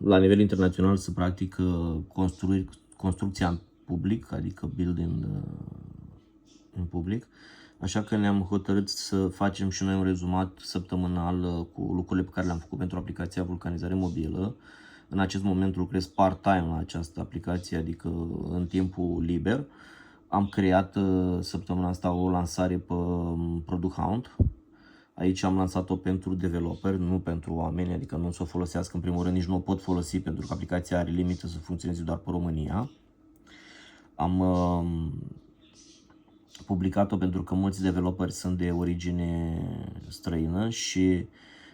la nivel internațional se practică construcția în public, adică building în public. Așa că ne-am hotărât să facem și noi un rezumat săptămânal cu lucrurile pe care le-am făcut pentru aplicația Vulcanizare Mobilă. În acest moment lucrez part-time la această aplicație, adică în timpul liber. Am creat săptămâna asta o lansare pe Product Hunt. Aici am lansat-o pentru developeri, nu pentru oameni, adică nu să o folosească în primul rând, nici nu o pot folosi pentru că aplicația are limită să funcționeze doar pe România. Am publicat-o pentru că mulți developeri sunt de origine străină și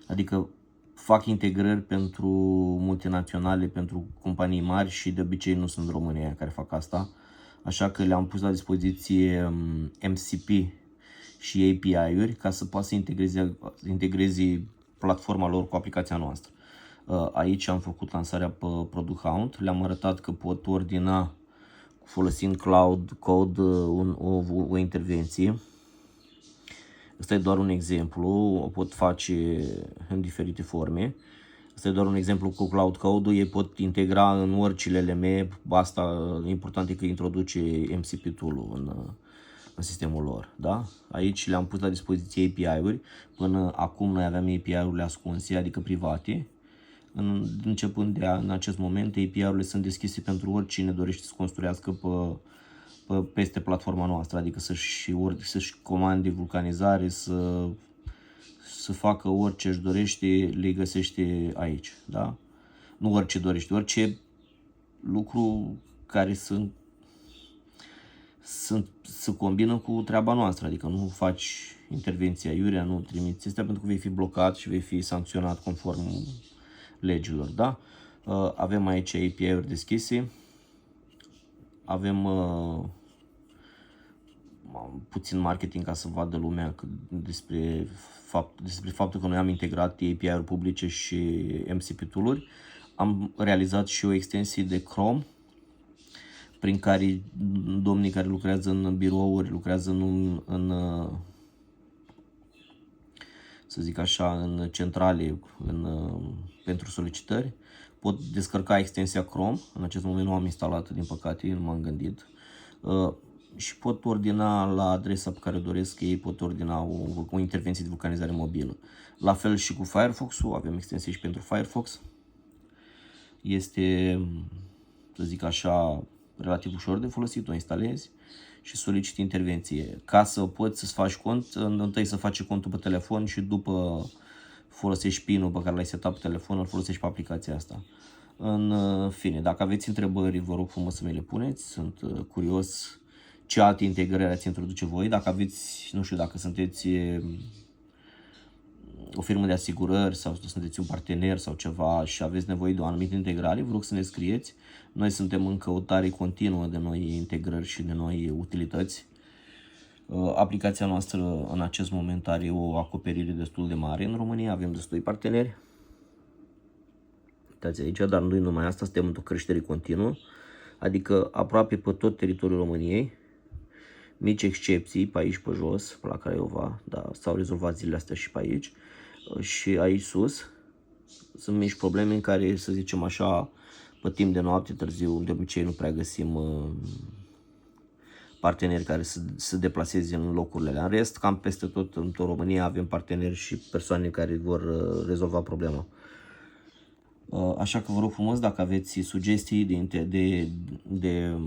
adică fac integrări pentru multinaționale, pentru companii mari și de obicei nu sunt România care fac asta. Așa că le-am pus la dispoziție MCP și API-uri ca să poată să integreze platforma lor cu aplicația noastră. Aici am făcut lansarea pe Product Hunt, le-am arătat că pot ordina folosind Cloud Code o intervenție. Asta e doar un exemplu, o pot face în diferite forme. Asta e doar un exemplu cu Cloud Code-ul, ei pot integra în orice LLM, asta important e că introduce MCP tool-ul în sistemul lor. Da? Aici le-am pus la dispoziție API-uri, până acum noi aveam API-urile ascunse, adică private. Începând în acest moment, API-urile sunt deschise pentru oricine dorește să construiască peste platforma noastră, adică să-și comande vulcanizare, să facă orice își dorește, le găsește aici. Da? Nu orice dorește, orice lucru care se combină cu treaba noastră, adică nu faci intervenția iurea, nu trimiți astea pentru că vei fi blocat și vei fi sancționat conform legilor. Da? Avem aici API-uri deschise, avem puțin marketing ca să vadă lumea despre faptul că noi am integrat API-uri publice și MCP tool-uri. Am realizat și o extensie de Chrome prin care domnii care lucrează în birouri, lucrează să zic așa, în centrale pentru solicitări, pot descărca extensia Chrome. În acest moment nu am instalat, din păcate, nu m-am gândit. Și pot ordina la adresa pe care doresc, ei pot ordina o intervenție de vulcanizare mobilă. La fel și cu Firefox-ul, avem extensie și pentru Firefox. Este, să zic așa, relativ ușor de folosit, o instalezi și soliciti intervenție. Ca să poți să-ți faci cont, întâi să faci contul pe telefon și după folosești PIN-ul pe care l-ai setat pe telefon, îl folosești pe aplicația asta. În fine, dacă aveți întrebări, vă rog frumos să mi le puneți, sunt curios ce alte integrări ați introduce voi. Dacă aveți, nu știu, dacă sunteți o firmă de asigurări sau sunteți un partener sau ceva și aveți nevoie de o anumită integrare, vă rog să ne scrieți. Noi suntem în căutare continuă de noi integrări și de noi utilități. Aplicația noastră în acest moment are o acoperire destul de mare în România, avem destui parteneri. Uitați aici, dar nu numai asta, suntem într-o creștere continuă, adică aproape pe tot teritoriul României. Mici excepții pe aici pe jos, pe la Craiova, da, s-au rezolvat zilele astea și pe aici. Și aici sus sunt mici probleme în care, să zicem așa, pe timp de noapte târziu, de obicei nu prea găsim parteneri care să se deplaseze în locurile alea. În rest, cam peste tot în România avem parteneri și persoane care vor rezolva problema. Așa că vă rog frumos, dacă aveți sugestii de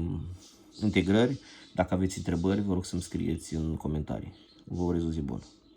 integrări, dacă aveți întrebări, vă rog să-mi scrieți în comentarii. Vă urez o zi bună!